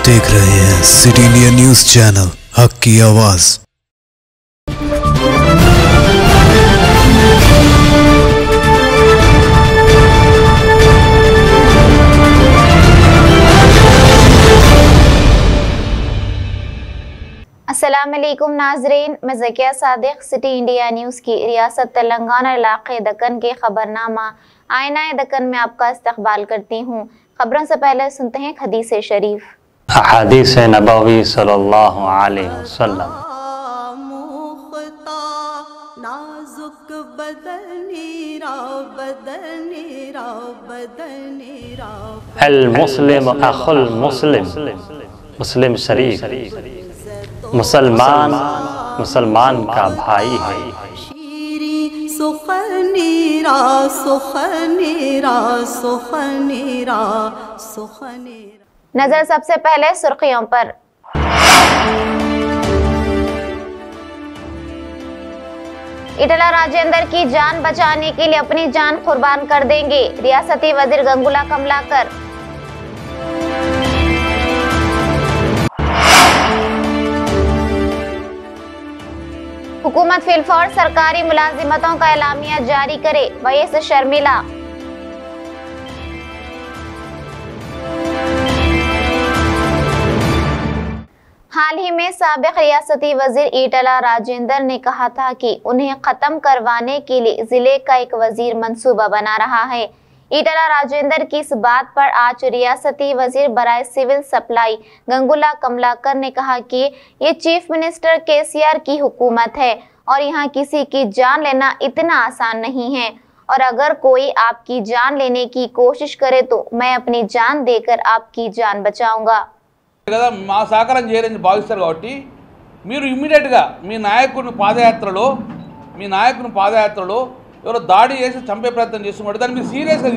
देख रहे हैं सिटी इंडिया न्यूज चैनल, हक की आवाज। अस्सलामुअलैकुम नाजरीन, मैं Zakia Sadiq city India news की रियासत तेलंगाना इलाके दक्कन के खबरनामा आईना दक्कन में आपका इस्तकबाल करती हूँ। खबरों से पहले सुनते हैं हदीस शरीफ। हदीस नबवी सल्लल्लाहु अलैहि वसल्लम। अल मुस्लिम अखुल मुस्लिम, मुस्लिम शरीफ। मुसलमान मुसलमान का भाई है। सुखनीरा सुखनीरा सुखनीरा सुखनीरा। नजर सबसे पहले सुर्खियों पर। ईटला राजेंद्र की जान बचाने के लिए अपनी जान कुर्बान कर देंगे, रियासती वजीर गंगुला कमलाकर। हुकूमत फिलफौर सरकारी मुलाजिमतों का एलामिया जारी करे, वैएस शर्मिला। हाल ही में साबिक रियासती वजीर ईटला राजेंद्र ने कहा था कि उन्हें खत्म करवाने के लिए जिले का एक वजीर मंसूबा बना रहा है। ईटला राजेंद्र की इस बात पर आज रियासती वजीर बराए सिविल सप्लाई गंगुला कमलाकर ने कहा कि ये चीफ मिनिस्टर केसीआर की हुकूमत है और यहाँ किसी की जान लेना इतना आसान नहीं है, और अगर कोई आपकी जान लेने की कोशिश करे तो मैं अपनी जान देकर आपकी जान बचाऊंगा। కదా మా సహకారం చేయాలని భావిస్తారు కాబట్టి మీరు ఇమ్మీడియట్గా మీ నాయకుని పాదయాత్రలో ఎవరో దాడి చేసి చంపే ప్రయత్నం చేస్తున్నారు, దాన్ని మీరు సీరియస్గా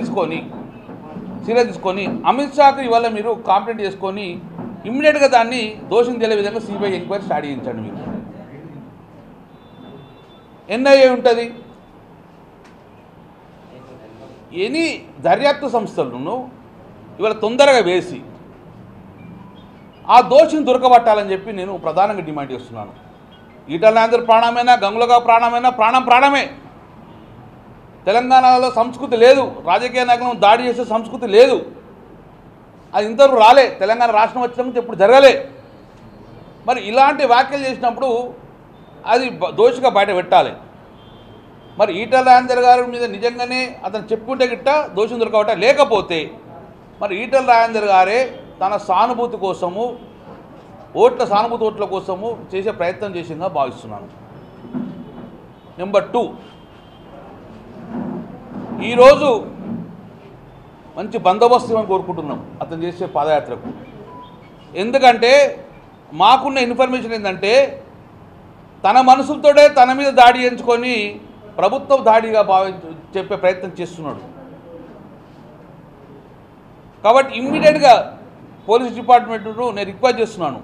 తీసుకొని అమిత్ షాకి ఇవాళ మీరు కాంప్లైంట్ చేసుకొని ఇమ్మీడియట్గా దాన్ని దోషం తెలియ విధంగా సిబిఐ ఎంక్వైరీ స్టార్ట్ చేయించండి। మీరు ఎన్ఐఏ ఉంటుంది, ఎనీ దర్యాప్తు సంస్థలను ఇవాళ తొందరగా వేసి ఆ దోషిని దొరకబట్టాలని చెప్పి నేను ప్రధానంగా డిమాండ్ చేస్తున్నాను। ఈటల రాజేందర్ ప్రాణమైనా గంగులగా ప్రాణమైనా ప్రాణమే। తెలంగాణలో సంస్కృతి లేదు, రాజకీయ నాయకులను దాడి చేసే సంస్కృతి లేదు, అది ఇంతవరకు రాలే, తెలంగాణ రాష్ట్రం వచ్చినప్పుడు ఎప్పుడు జరగలే। మరి ఇలాంటి వ్యాఖ్యలు చేసినప్పుడు అది దోషిగా బయట పెట్టాలి। మరి ఈటల రాజేందర్ గారి మీద నిజంగానే అతను చెప్పుకుంటే గిట్ట దోషం దొరకబట్ట, లేకపోతే మరి ఈటల రాజేందర్ గారే తన సానుభూతి కోసము సానుభూతి ఓట్ల కోసము చేసే ప్రయత్నం చేసిందిగా భావిస్తున్నాను। నెంబర్ 2, ఈరోజు మంచి బందోబస్తు అని కోరుకుంటున్నాం అతను చేసే పాదయాత్రకు। ఎందుకంటే మాకున్న ఇన్ఫర్మేషన్ ఏంటంటే తన మనసులతోనే తన మీద దాడి చేయించుకొని ప్రభుత్వం దాడిగా చెప్పే ప్రయత్నం చేస్తున్నాడు। కాబట్టి ఇమ్మీడియట్గా పోలీస్ డిపార్ట్మెంట్ను నేను రిక్వెస్ట్ చేస్తున్నాను,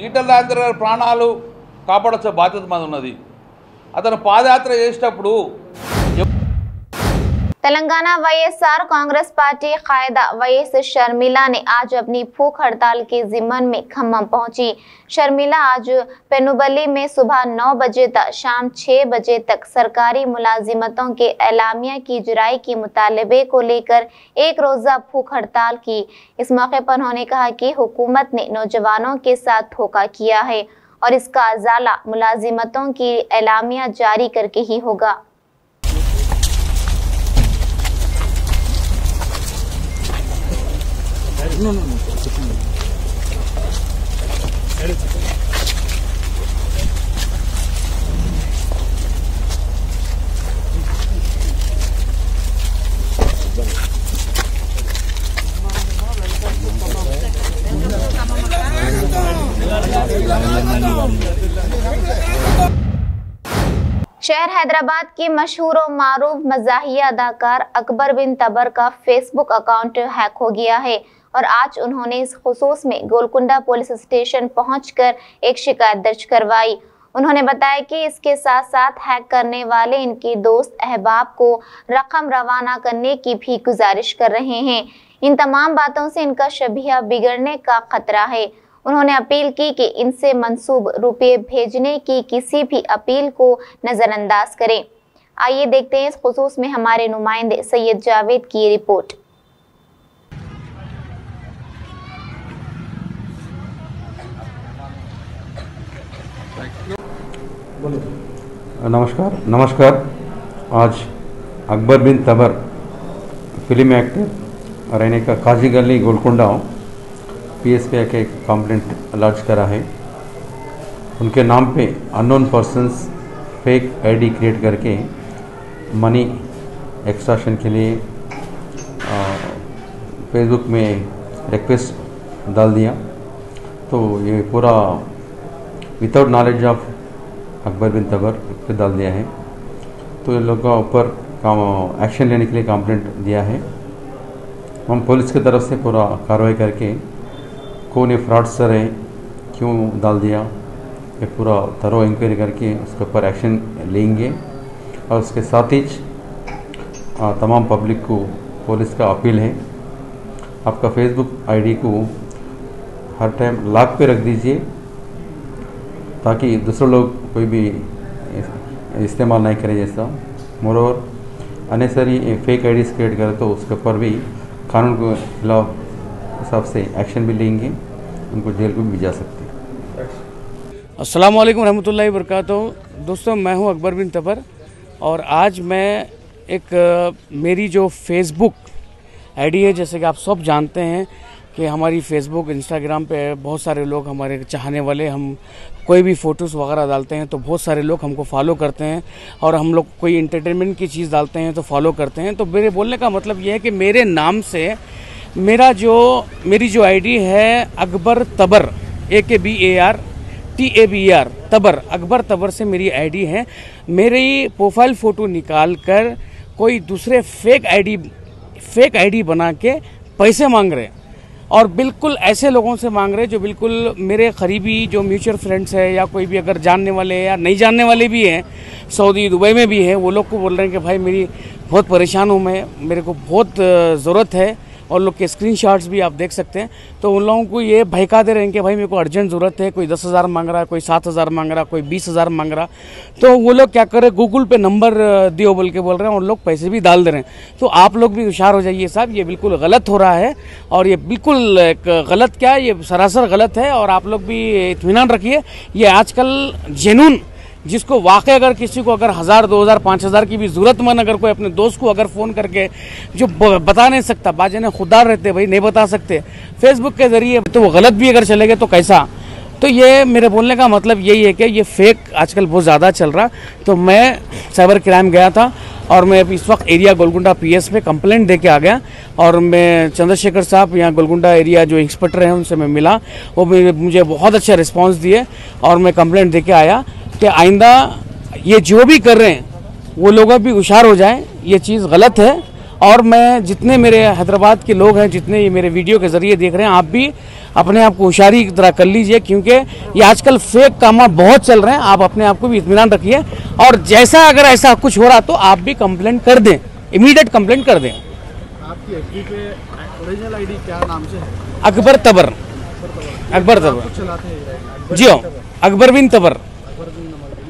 ఈటల రాజేందర్ గారి ప్రాణాలు కాపాడాల్సిన బాధ్యత మాది ఉన్నది। అతను పాదయాత్ర చేసేటప్పుడు तेलंगाना वाईएसआर कांग्रेस पार्टी कायदा वैएस शर्मिला ने आज अपनी भूख हड़ताल के जिम्मन में खम्मम पहुंची। शर्मिला आज पेनुबली में सुबह 9 बजे तक शाम 6 बजे तक सरकारी मुलाजिमतों के एलामिया की जुराई के मुतालबे को लेकर एक रोजा भूख हड़ताल की। इस मौके पर उन्होंने कहा कि हुकूमत ने नौजवानों के साथ धोखा किया है और इसका अजाला मुलाजिमतों की एलामिया जारी करके ही होगा। शहर हैदराबाद की मशहूर और मारूफ मज़ाहिया अदाकार अकबर बिन तबर का फेसबुक अकाउंट हैक हो गया है और आज उन्होंने इस खुसूस में गोलकुंडा पुलिस स्टेशन पहुंचकर एक शिकायत दर्ज करवाई। उन्होंने बताया कि इसके साथ साथ हैक करने वाले इनके दोस्त अहबाब को रकम रवाना करने की भी गुजारिश कर रहे हैं। इन तमाम बातों से इनका शबिया बिगड़ने का खतरा है। उन्होंने अपील की कि इनसे मंसूब रुपये भेजने की किसी भी अपील को नजरअंदाज करें। आइए देखते हैं इस खुसूस में हमारे नुमाइंदे सैयद जावेद की रिपोर्ट। नमस्कार। आज अकबर बिन तबर फिल्म एक्टर रहने का काजी गली गोलकुंडा PSP के कंप्लेंट लॉन्च करा है। उनके नाम पे unknown persons fake ID create करके मनी एक्सट्रैक्शन के लिए फेसबुक में रिक्वेस्ट डाल दिया। तो ये पूरा विदाउट नॉलेज ऑफ अकबर बिन तबर पे डाल दिया है। तो इन लोगों का ऊपर एक्शन लेने के लिए कंप्लेंट दिया है। हम पुलिस की तरफ से पूरा कार्रवाई करके कौन ये फ्रॉडस्टर है, क्यों डाल दिया, ये पूरा थरो इंक्वायरी करके उसके ऊपर एक्शन लेंगे। और उसके साथ ही तमाम पब्लिक को पुलिस का अपील है, आपका फेसबुक ID को हर टाइम लॉक पे रख दीजिए ताकि दूसरे लोग कोई भी इस्तेमाल नहीं करें। जैसा मोरओवर अनेसरी फेक IDs क्रिएट करे तो उसके ऊपर भी कानून के खिलाफ हिसाब से एक्शन भी लेंगे, उनको जेल को भी जा सकते हैं। अस्सलाम वालेकुम रहमतुल्लाहि व बरकातहू। दोस्तों, मैं हूं अकबर बिन तबर और आज मैं मेरी जो फेसबुक ID है, जैसे कि आप सब जानते हैं कि हमारी फेसबुक इंस्टाग्राम पे बहुत सारे लोग हमारे चाहने वाले, हम कोई भी फ़ोटोज़ वगैरह डालते हैं तो बहुत सारे लोग हमको फॉलो करते हैं और हम लोग कोई एंटरटेनमेंट की चीज़ डालते हैं तो फॉलो करते हैं। तो मेरे बोलने का मतलब ये है कि मेरे नाम से मेरी जो ID है अकबर तबर AKBAR TABER तबर, अकबर तबर से मेरी ID है। मेरी प्रोफाइल फ़ोटो निकाल कर कोई दूसरे फेक ID बना के पैसे मांग रहे और बिल्कुल ऐसे लोगों से मांग रहे जो बिल्कुल मेरे करीबी जो म्यूचुअल फ्रेंड्स है या कोई भी अगर जानने वाले या नहीं जानने वाले भी हैं, सऊदी दुबई में भी हैं, वो लोग को बोल रहे हैं कि भाई मेरी बहुत परेशान हूँ मैं, मेरे को बहुत ज़रूरत है। और लोग के स्क्रीनशॉट्स भी आप देख सकते हैं। तो उन लोगों को ये भड़का दे रहे हैं कि भाई मेरे को अर्जेंट ज़रूरत है, कोई 10,000 मांग रहा है, कोई 7,000 मांग रहा है, कोई 20,000 मांग रहा। तो वो लोग क्या कर रहे हैं, गूगल पे नंबर दियो बोल के बोल रहे हैं और लोग पैसे भी डाल दे रहे हैं। तो आप लोग भी होशियार हो जाइए साहब, ये बिल्कुल गलत हो रहा है और ये बिल्कुल गलत क्या है, ये सरासर गलत है। और आप लोग भी इत्मीनान रखिए, ये आजकल जेन्युइन जिसको वाकई अगर किसी को अगर 1,000, 2,000, 5,000 की भी जरूरतमंद अगर कोई अपने दोस्त को अगर फ़ोन करके जो बता नहीं सकता, बाजाने खुदा रहते भाई नहीं बता सकते फेसबुक के ज़रिए, तो वो गलत भी अगर चलेंगे तो कैसा। तो ये मेरे बोलने का मतलब यही है कि ये फेक आजकल बहुत ज़्यादा चल रहा। तो मैं साइबर क्राइम गया था और मैं इस वक्त एरिया गोलकुंडा PS पे कंप्लेंट दे के आ गया और मैं चंद्रशेखर साहब यहाँ गोलकुंडा एरिया जो इंस्पेक्टर हैं उनसे मैं मिला, वो मुझे बहुत अच्छा रिस्पॉन्स दिए और मैं कंप्लेंट दे के आया कि आइंदा ये जो भी कर रहे हैं वो लोग भी होशियार हो जाएं, ये चीज़ गलत है। और मैं जितने मेरे हैदराबाद के लोग हैं, जितने ये मेरे वीडियो के ज़रिए देख रहे हैं, आप भी अपने आप को होशियारी की तरह कर लीजिए, क्योंकि ये आजकल फेक काम बहुत चल रहे हैं। आप अपने आप को भी इत्मीनान रखिए और जैसा अगर ऐसा कुछ हो रहा तो आप भी कंप्लेंट कर दें, इमीडिएट कंप्लेंट कर दें। आपकी FB पे ओरिजिनल ID क्या नाम से है? अकबर तबर। अकबर तबर चलाते हैं जी हाँ, अकबर बिन तबर।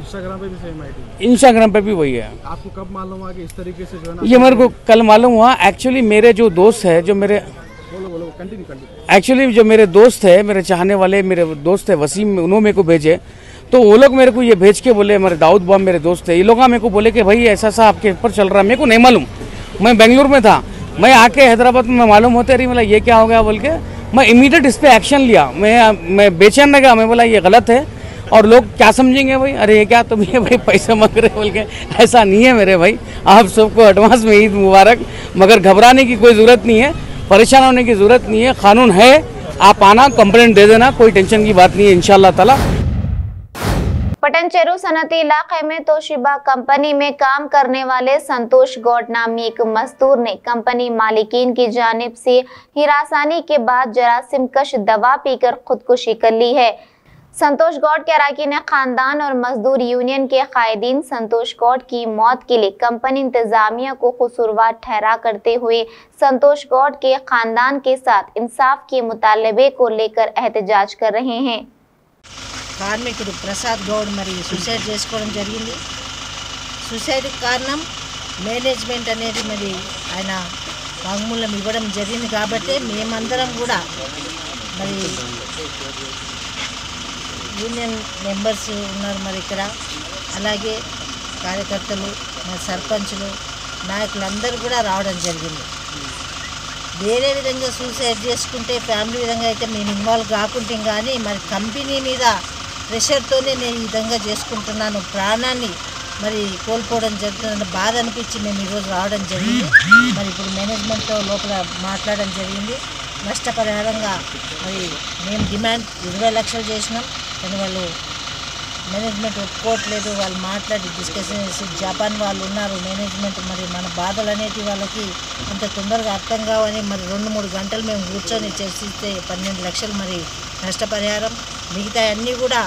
इंस्टाग्राम पे भी सेम ID? इंस्टाग्राम पे भी वही है। आपको कब मालूम हुआ कि इस तरीके से जो है ना? ये मेरे को कल मालूम हुआ। एक्चुअली मेरे जो दोस्त है, जो मेरे बोलो कंटिन्यू। एक्चुअली जो मेरे दोस्त है, मेरे चाहने वाले मेरे दोस्त है वसीम, उन्होंने मेरे को भेजे। तो वो लोग मेरे को ये भेज के बोले, हमारे दाऊद बम मेरे दोस्त है, ये लोग मेरे को बोले कि भाई ऐसा सा आपके ऊपर चल रहा है। मेरे को नहीं मालूम, मैं बेंगलुरु में था, मैं आके हैदराबाद में मालूम होते रही, मतलब ये क्या हो गया बोल के मैं इमीडिएट इस पर एक्शन लिया। मैं बेचैन लगा, मैं बोला ये गलत है और लोग क्या समझेंगे भाई, अरे ये क्या तुम ये भाई पैसे मांग रहे बोल के। ऐसा नहीं है मेरे भाई, आप सबको एडवांस में ईद मुबारक। मगर घबराने की कोई ज़रूरत नहीं है, परेशान होने की ज़रूरत नहीं है, कानून है, आप आना कंप्लेंट दे देना, कोई टेंशन की बात नहीं है इंशाल्लाह ताला। पटनचेरू सनती इलाके में तोशिबा कंपनी में काम करने वाले संतोष गौड नामी एक मजदूर ने कंपनी मालिकीन की जानिब से हिरासानी के बाद जरासीम कश दवा पीकर खुदकुशी कर ली है। संतोष गौड़ के अराकीन खानदान और मजदूर यूनियन के कायदीन संतोष गौड़ की मौत के लिए कंपनी इंतजामिया को कसूरवार ठहरा करते हुए संतोष गौड़ के खानदान के साथ इंसाफ के मुतालबे को लेकर एहतजाज कर रहे हैं। కార్మికుడు ప్రసాద్ గౌడ్ మరి సూసైడ్ చేసుకోవడం జరిగింది। సూసైడ్ కారణం మేనేజ్మెంట్ అనేది మరి ఆయన వాంగ్మూలం ఇవ్వడం జరిగింది కాబట్టి మేమందరం కూడా మరి యూనియన్ మెంబర్స్ ఉన్నారు మరి ఇక్కడ, అలాగే కార్యకర్తలు మరి సర్పంచులు నాయకులందరూ కూడా రావడం జరిగింది। వేరే విధంగా సూసైడ్ చేసుకుంటే ఫ్యామిలీ విధంగా అయితే మేము ఇన్వాల్వ్ కాకుంటాం, కానీ మరి కంపెనీ మీద ప్రెషర్తోనే నేను ఈ విధంగా చేసుకుంటున్నాను, ప్రాణాన్ని మరి కోల్పోవడం జరుగుతుందని బాధ అనిపించి మేము ఈరోజు రావడం జరిగింది। మరి ఇప్పుడు మేనేజ్మెంట్తో లోపల మాట్లాడడం జరిగింది। నష్టపరిహారంగా మరి మేము డిమాండ్ 20 లక్షలు చేసినాం, కానీ వాళ్ళు మేనేజ్మెంట్ ఒప్పుకోవట్లేదు। వాళ్ళు మాట్లాడి డిస్కషన్ చేసి జపాన్ వాళ్ళు ఉన్నారు మేనేజ్మెంట్, మరి మన బాధలు అనేటివి వాళ్ళకి అంత తొందరగా అర్థం కావని మరి 2-3 గంటలు మేము కూర్చొని చర్చిస్తే 12 లక్షలు మరి నష్టపరిహారం, మిగతా అన్నీ కూడా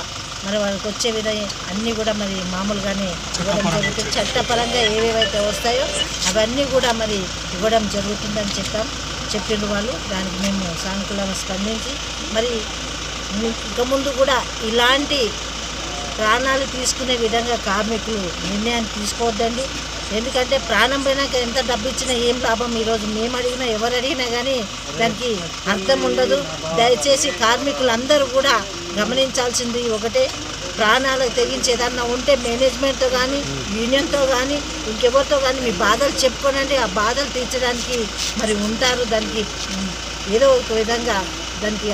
మరి వాళ్ళకి వచ్చే విధంగా అన్నీ కూడా మరి మామూలుగానే ఇవ్వడం జరుగుతుంది। చట్టపరంగా ఏవేవైతే వస్తాయో అవన్నీ కూడా మరి ఇవ్వడం జరుగుతుందని చెప్పిండ్రు వాళ్ళు। దానికి మేము సానుకూలంగా స్పందించి మరి ఇక ముందు కూడా ఇలాంటి ప్రాణాలు తీసుకునే విధంగా కార్మికులు నిర్ణయాన్ని తీసుకోవద్దండి। ఎందుకంటే ప్రాణం పోయినాక ఎంత డబ్బు ఇచ్చినా ఏం లాభం, ఈరోజు మేము అడిగినా ఎవరు అడిగినా కానీ దానికి అర్థం ఉండదు। దయచేసి కార్మికులందరూ కూడా గమనించాల్సింది ఒకటే, ప్రాణాలకు తెగించి ఏదన్నా ఉంటే మేనేజ్మెంట్తో కానీ యూనియన్తో కానీ ఇంకెవరితో కానీ మీ బాధలు చెప్పుకోనండి, ఆ బాధలు తీర్చడానికి మరి ఉంటారు। దానికి ఏదో ఒక విధంగా దానికి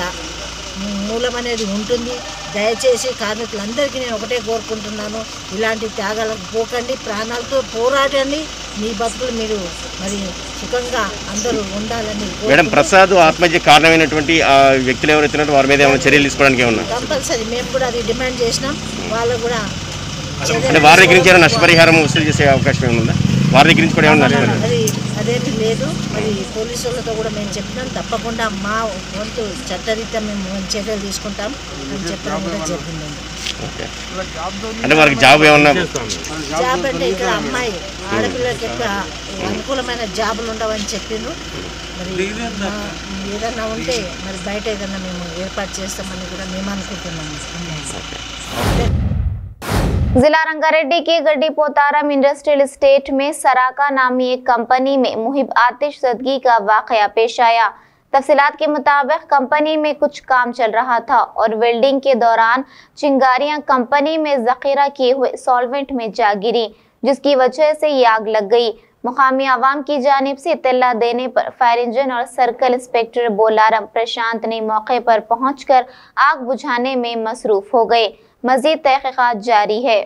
మూలం అనేది ఉంటుంది। దయచేసి కార్మికులందరికీ నేను ఒకటే కోరుకుంటున్నాను, ఇలాంటి త్యాగాలకు పోకండి, ప్రాణాలతో పోరాడండి, మీ బతుకులు మీరు మరి సుఖంగా అందరూ ఉండాలని। మేడం, ప్రసాద్ ఆత్మహత్య కారణమైనటువంటి వ్యక్తులు ఎవరైతే వారి మీద ఏమైనా చర్యలు తీసుకోవడానికి ఏమన్నా కంపల్సరీ మేము కూడా అది డిమాండ్ చేసినాం, వాళ్ళు కూడా వారి దగ్గర నుంచి నష్టపరిహారం వసూలు చేసే అవకాశం ఏముందా? వారి దగ్గర నుంచి కూడా ఏమన్నా అదేమీ లేదు। మరి పోలీసు వాళ్ళతో కూడా మేము చెప్పినాం, తప్పకుండా మా వంతు చట్టరీత్యా మేము చర్యలు తీసుకుంటాం అని చెప్పడం కూడా జరిగిందండి। అంటే వారికి జాబ్ ఏమన్నా? జాబ్ అంటే ఇక్కడ అమ్మాయి ఆడపిల్లలకి ఎక్కువ అనుకూలమైన జాబులు ఉండవని చెప్పిండ్రు, మరి ఏదన్నా ఉంటే మరి బయట ఏదన్నా మేము ఏర్పాటు చేస్తామని కూడా మేము అనుకుంటున్నాము। जिला रंगारेड्डी के गड्डी पोतारम इंडस्ट्रियल एस्टेट में सराका नामी एक कंपनी में मुहिब आतिश ज़दगी का वाकया पेश आया। तफसीलात के मुताबिक कंपनी में कुछ काम चल रहा था और वेल्डिंग के दौरान चिंगारियां कंपनी में जखीरा किए हुए सॉल्वेंट में जा गिरी, जिसकी वजह से ये आग लग गई। मुकामी आवाम की जानिब से इत्तला देने पर फायर इंजन और सर्कल इंस्पेक्टर बोलारम प्रशांत ने मौके पर पहुंचकर आग बुझाने में मसरूफ हो गए। मजीद तहकीकात जारी है।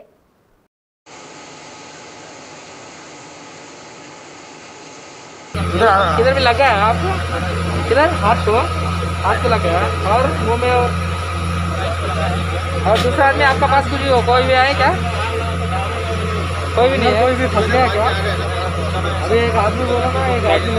किधर भी लगा है आपको? किधर? हाथ को लगा है और मुंह में, और दूसरा आदमी आपका पास कुछ हो, कोई भी आए क्या? कोई भी नहीं है? कोई भी फंस गया क्या? अभी एक आदमी बोला था, एक आदमी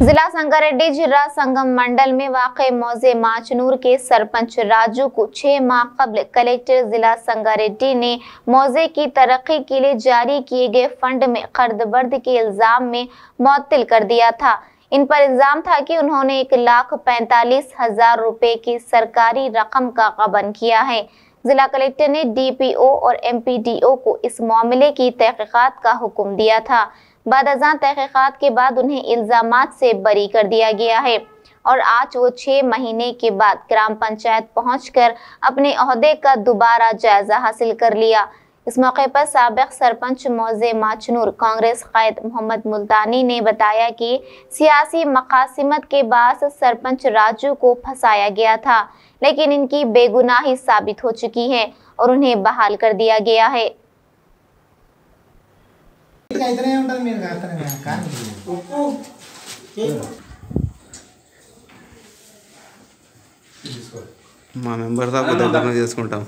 जिला संगारेड्डी जिला संगम मंडल में वाक़े मौजे माचनूर के सरपंच राजू को 6 माह कबल कलेक्टर जिला संगारेड्डी ने मौजे की तरक्की के लिए जारी किए गए फंड में खर्द-बर्द के इल्जाम में मुअत्तल कर दिया था। इन पर इल्जाम था कि उन्होंने 1,45,000 रुपए की सरकारी रकम का गबन किया है। जिला कलेक्टर ने DPO और MPDO को इस मामले की तहकीकात का हुक्म दिया था। बाद-अज़ां तहकीकात के बाद उन्हें इल्जामात से बरी कर दिया गया है और आज वो 6 महीने के बाद ग्राम पंचायत पहुंचकर अपने ओहदे का दोबारा जायजा हासिल कर लिया। इस मौके पर साबिक सरपंच मौजे माचनूर कांग्रेस कायद मोहम्मद मुल्तानी ने बताया कि सियासी मकासिमत के बाद सरपंच राजू को फंसाया गया था, लेकिन इनकी बेगुनाही साबित हो चुकी है और उन्हें बहाल कर दिया गया है। మా మెంబర్ దాకా దగ్గర చేసుకుంటాం।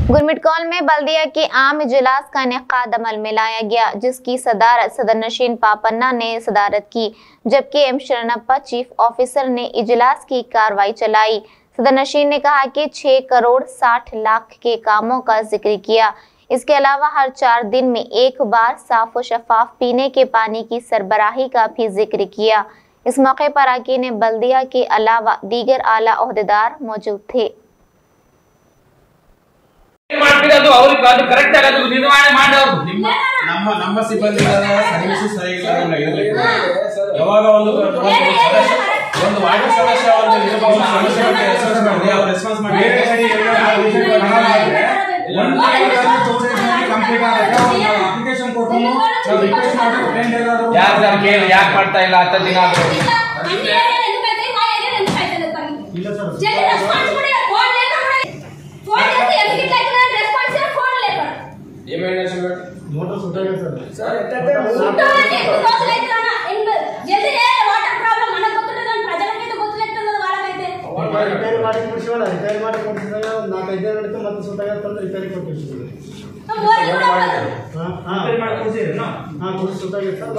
गुरमिटकौल में बल्दिया के आम इजलास का इनेकाद अमल में लाया गया, जिसकी सदारत सदर नशीन पापन्ना ने सदारत की, जबकि एम शरणप्पा चीफ ऑफिसर ने इजलास की कार्रवाई चलाई। सदर नशीन ने कहा कि 6 करोड़ 60 लाख के कामों का जिक्र किया। इसके अलावा हर 4 दिन में एक बार साफ और शफाफ पीने के पानी की सरबराही का भी जिक्र किया। इस मौके पर अरकान बल्दिया के अलावा दीगर आला ओहदेदार मौजूद थे। ನಮ್ಮ ಸಿಬ್ಬಂದಿಗಳ ಸರ್ವಿಸ್ ಸರಿಯಾಗಿಲ್ಲ ಇದರಲ್ಲಿ ಯಾವಾಗ ಒಂದು ವಾಟರ್ ಸಮಸ್ಯೆ ರೆಸ್ಪಾನ್ಸ್ ಮಾಡಿ ಕಂಪ್ಲೀಟ್ ಅಪ್ಲಿಕೇಶನ್ ಕೊಟ್ಟು ರಿಕ್ವೆಸ್ಟ್ ಮಾಡಿ ಯಾಕೆ ಮಾಡ್ತಾ ಇಲ್ಲ 10 ದಿನ ಇಲ್ಲ ಸರ್ मोटर सुटाएगा सर ರಿಪೇರಿ ಮಾಡಿ ಕೊಡ್ಸಿವಲ್ಲ ರಿಪೇರಿ ಮಾಡಿ ಕೊಡ್ಸಿದಾಗ 4-5 ಗಂಟೆ ಮತ್ತೆ ಸುಟ್ಟಾಗ ತಂದು ರಿಪೇರಿ ಕೊಡ್ತೀವಿ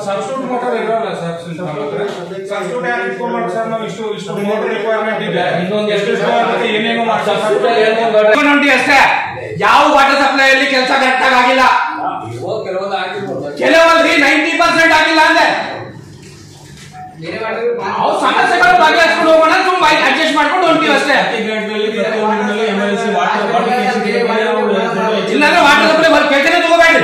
ಸಬ್ಸ್ಟಿಟ್ಯೂಟ್ ಮೋಟರ್ ಇರಲ್ಲ ಸರ್ ಸಬ್ಸ್ಟಿಟ್ಯೂಟ್ ಯಾರು ಇಟ್ಕೊಂಡ್ಬಿಟ್ಟು ಸರ್ ನಾವು ಇಷ್ಟು ಮೋಟರ್ ರಿಕ್ವೈರ್ಮೆಂಟ್ ಇದೆ ಇನ್ನೊಂದು ಎಷ್ಟು ಏನೇನೋ ಮಾಡ್ತೀವಿ ಅಷ್ಟೇ ಯಾವ ವಾಟರ್ ಸಪ್ಲೈ ಅಲ್ಲಿ ಕೆಲಸ ಕರೆಕ್ಟ್ ಆಗಿಲ್ಲ ಕೆಲವೊಂದ್ರಿ 90% ಆಗಿಲ್ಲ ಅಂದ್ರೆ ಸಮಸ್ಯೆಗಳು ಬಗೆಹರಿಸ್ಕೊಂಡು ಹೋಗೋಣ ತುಂಬ ಅಡ್ಜಸ್ಟ್ ಮಾಡ್ಕೊಂಡು ಹೊಂಟೀವಿ ಅಷ್ಟೇ ಇಲ್ಲಾಂದ್ರೆ ವಾಟರ್ ಸಪ್ಲೈ ಕೆಲಸನೇ ತಗೋಬೇಡ್ರಿ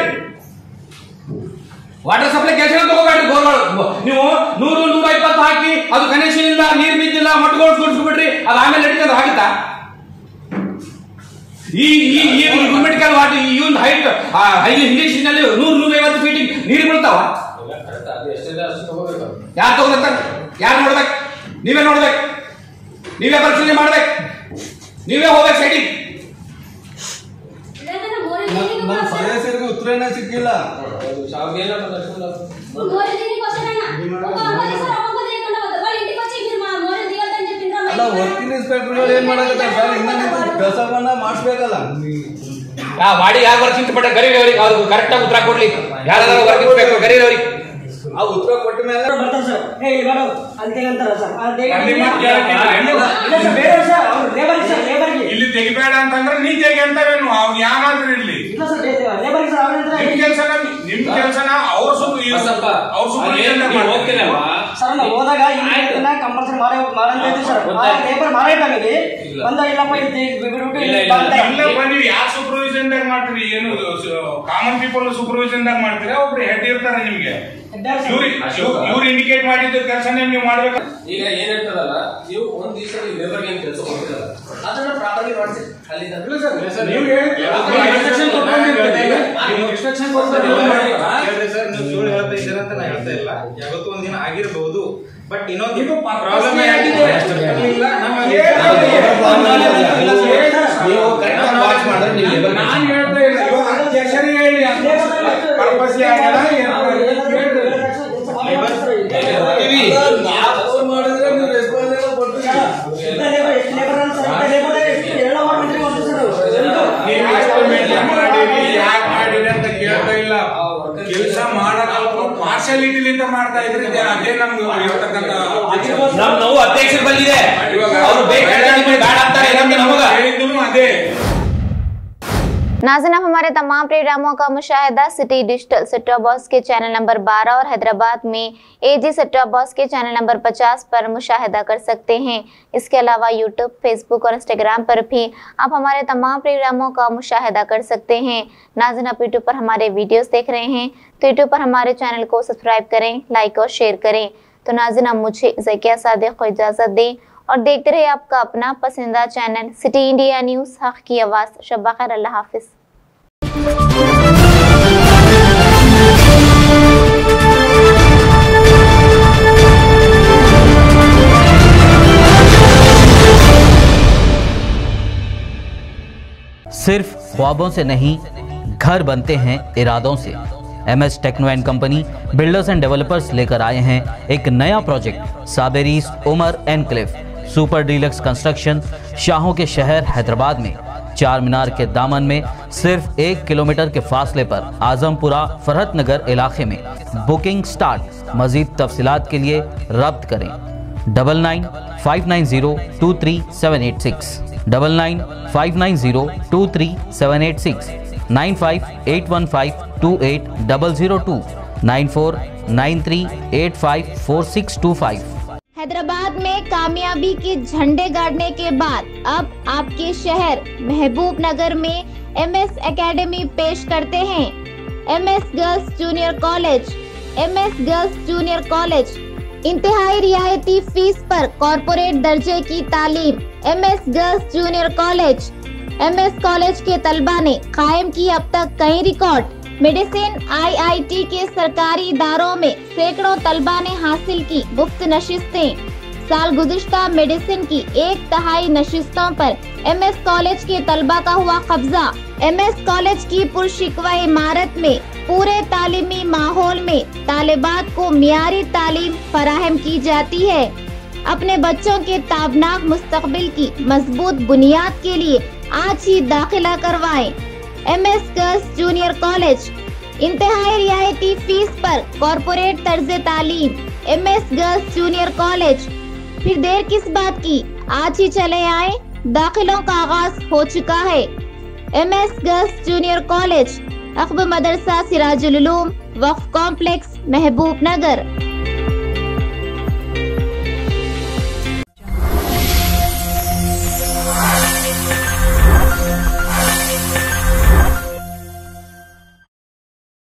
ವಾಟರ್ ಸಪ್ಲೈ ಕೆಲಸನೇ ತಗೋಬೇಡ್ರಿ ಗೋರ್ಗಳು ನೀವು 100-120 ಹಾಕಿ ಅದು ಕನೆಕ್ಷನ್ ಇಲ್ಲ ನೀರ್ ಬಿದ್ದಿಲ್ಲ ಮಟ್ಕೊಂಡು ಗುಡಿಸ್ಬಿಡ್ರಿ ಅದು ಆಮೇಲೆ ನಡೀತದೆ ಆಗುತ್ತಾ ಈ ಗುರ್ಮಿಟ್ಕಲ್ ವಾಟರ್ ಈ ಒಂದು ಹೈಟ್ ಇಂಡಸ್ಟ್ರಿ ನಲ್ಲಿ 100-150 ಫೀಟ್ ನೀರು ಬೀಳ್ತಾವ ಯಾರು ತಗೋಬೇಕು ಯಾರು ನೋಡ್ಬೇಕು ನೀವೇ ನೋಡ್ಬೇಕು ನೀವೇ ಪರಿಶೀಲನೆ ಮಾಡ್ಬೇಕು ನೀವೇ ಹೋಗ್ಬೇಕು ಸೈಡಿಗೆ ನಮ್ಮ ಸದಸ್ಯರಿಗೆ ಉತ್ತರನೇ ಸಿಕ್ಕಿಲ್ಲ ಅಲ್ಲ ವರ್ಕಿಂಗ್ ಇನ್ಸ್ಪೆಕ್ಟರ್ ಏನ್ ಮಾಡಕತ್ತಾರೆ ಸರ್ ಇನ್ನ ಕೆಲಸವನ್ನ ಮಾಡಿಸ್ಬೇಕಲ್ಲ ವಾಡಿ ಯಾರು ವರ್ಕಿಂಗ್ ಪಟ್ಟ ಗರೀರವ್ರಿಗೆ ಅವ್ರಿಗೆ ಕರೆಕ್ಟ್ ಆಗಿ ಉತ್ತರ ಕೊಡ್ಲಿ ಯಾರಾದ್ರೂ ವರ್ಕಿಂಗ್ ಇನ್ಸ್ಪೆಕ್ಟರ್ ಗರೀರವ್ರಿಗೆ ಆ ಉತ್ತರ ಕೊಟ್ಟ ಮೇಲೆ ಬರ್ತಾರೆ ಸರ್ ಇಲ್ಲಿ ತೆಗಿಬೇಡ ಅಂತಂದ್ರೆ ನೀ ತೆಗಿ ಅಂತಾರೇನು ಅವ್ನು ಯಾರಾದ್ರೂ ಇರ್ಲಿ ನಿಮ್ ಕೆಲ್ಸನ ಅವ್ರ ಹೋದಾಗ ಕಂಪಲ್ಸರಿ ನೀವು ಯಾವ ಸೂಪರ್ವಿಷನ್ ದಾಗ ಮಾಡ್ತೀರಿ ಏನು ಕಾಮನ್ ಪೀಪಲ್ ಸೂಪರ್ವಿಷನ್ ದಾಗ ಮಾಡ್ತೀರಾ ಒಬ್ರು ಹೆಡ್ ಇರ್ತಾರೆ ನಿಮ್ಗೆ ಇವ್ರು ಇಂಡಿಕೇಟ್ ಮಾಡಿದ ಕೆಲಸನೇ ನೀವು ಮಾಡ್ಬೇಕು ಈಗ ಏನ್ ಹೇಳ್ತಾರಲ್ಲ ನೀವು ಒಂದ್ ದಿವಸ ಲೇಬರ್ ಏನ್ ಕೆಲಸ ಕೊಡ್ತೀರಲ್ಲ ಅದನ್ನ ಪ್ರಾಪರ್ಲಿ ಮಾಡಿಸಿ ನೀವು ಸುಳ್ಳು ಹೇಳ್ತಾ ಇದ್ದೀರಾ ಅಂತ ನಾ ಹೇಳ್ತಾ ಇಲ್ಲ ಯಾವತ್ತೂ ಒಂದಿನ ಆಗಿರಬಹುದು ಬಟ್ ಇನ್ನೊಂದು ಪ್ರಾಬ್ಲಮ್ ನಾನು ಹೇಳ್ತಾ ಇಲ್ಲ ಅಧ್ಯಕ್ಷರೇ ಹೇಳಿ ಪರ್ಪಸ್ಲಿ ಆಗಲ್ಲ ಮಾಡಿದ್ರೆ ನೀವು ರೆಸ್ಪಾನ್ಸಿಬಲ್ ಅಂತ ಕೇಳ್ತಾ ಇಲ್ಲ ಕೆಲಸ ಮಾಡಕ್ಕೆ ಪಾರ್ಶಾಲಿಟಿಲಿಂದ ಮಾಡ್ತಾ ಇದ್ರೆ ಅದೇ ನಮ್ಗೆ ಇರ್ತಕ್ಕಂಥ ನಾವು ಅಧ್ಯಕ್ಷರು ಬಂದಿದೆ ಅವರು ಹೇಳಿದ್ರು ಅದೇ। नाज़रीन, अब हमारे तमाम प्रोग्रामों का मुशाहिदा city digital set top box के चैनल नंबर 12 और हैदराबाद में एजी सेट टॉप बॉक्स के चैनल नंबर 50 पर मुशाहिदा कर सकते हैं। इसके अलावा यूट्यूब, फेसबुक और इंस्टाग्राम पर भी आप हमारे तमाम प्रोग्रामों का मुशाहिदा कर सकते हैं। नाज़रीन, आप यूट्यूब पर हमारे वीडियोस देख रहे हैं तो यूट्यूब पर हमारे चैनल को सब्सक्राइब करें, लाइक और शेयर करें। तो नाज़रीन, अब मुझे ज़किया सादिक को इजाज़त दें और देखते रहे आपका अपना पसंदीदा चैनल सिटी इंडिया न्यूज़, हक की आवाज़। शब खैर, अल्लाह हाफिज़। सिर्फ ख्वाबों से नहीं, घर बनते हैं इरादों से। MS techno and company builders and developers लेकर आए हैं एक नया प्रोजेक्ट साबेरीज Umar enclave super deluxe construction, शाहों के शहर हैदराबाद में। चार मीनार के दामन में सिर्फ 1 किलोमीटर के फासले पर आजमपुरा फरहत नगर इलाके में बुकिंग स्टार्ट। मजीद तफसीलात के लिए रब्त करें 9959023786, 9959023786, 9581528002, 9493854625। हैदराबाद में कामयाबी के झंडे गाड़ने के बाद अब आपके शहर महबूब नगर में MS एकेडमी पेश करते हैं। MS girls junior college. MS girls junior college इंतहाई रियायती फीस पर कॉरपोरेट दर्जे की तालीम। MS girls junior college. MS college के तलबा ने कायम की अब तक कई रिकॉर्ड। मेडिसिन IIT के सरकारी इदारों में सैकड़ों तलबा ने हासिल की मुफ्त नशिस्तें। साल गुज़िश्ता मेडिसिन की 1/3 नशिस्तों पर MS कॉलेज के तलबा का हुआ कब्जा। MS कॉलेज की पुरशिकवा इमारत में पूरे तालीमी माहौल में तालिबात को मियारी तालीम फराहम की जाती है। अपने बच्चों के ताबनाक मुस्तकबिल की मजबूत बुनियाद के लिए आज ही दाखिला करवाएं। MS गर्ल्स जूनियर कॉलेज इंतहाई रियायती फीस पर कॉरपोरेट तर्ज तालीम। MS गर्ल्स जूनियर कॉलेज, फिर देर किस बात की, आज ही चले आए, दाखिलों का आगाज हो चुका है। MS गर्ल्स जूनियर कॉलेज, अख्ब मदरसा सिराजुल उलूम, वक्फ कॉम्प्लेक्स, महबूब नगर।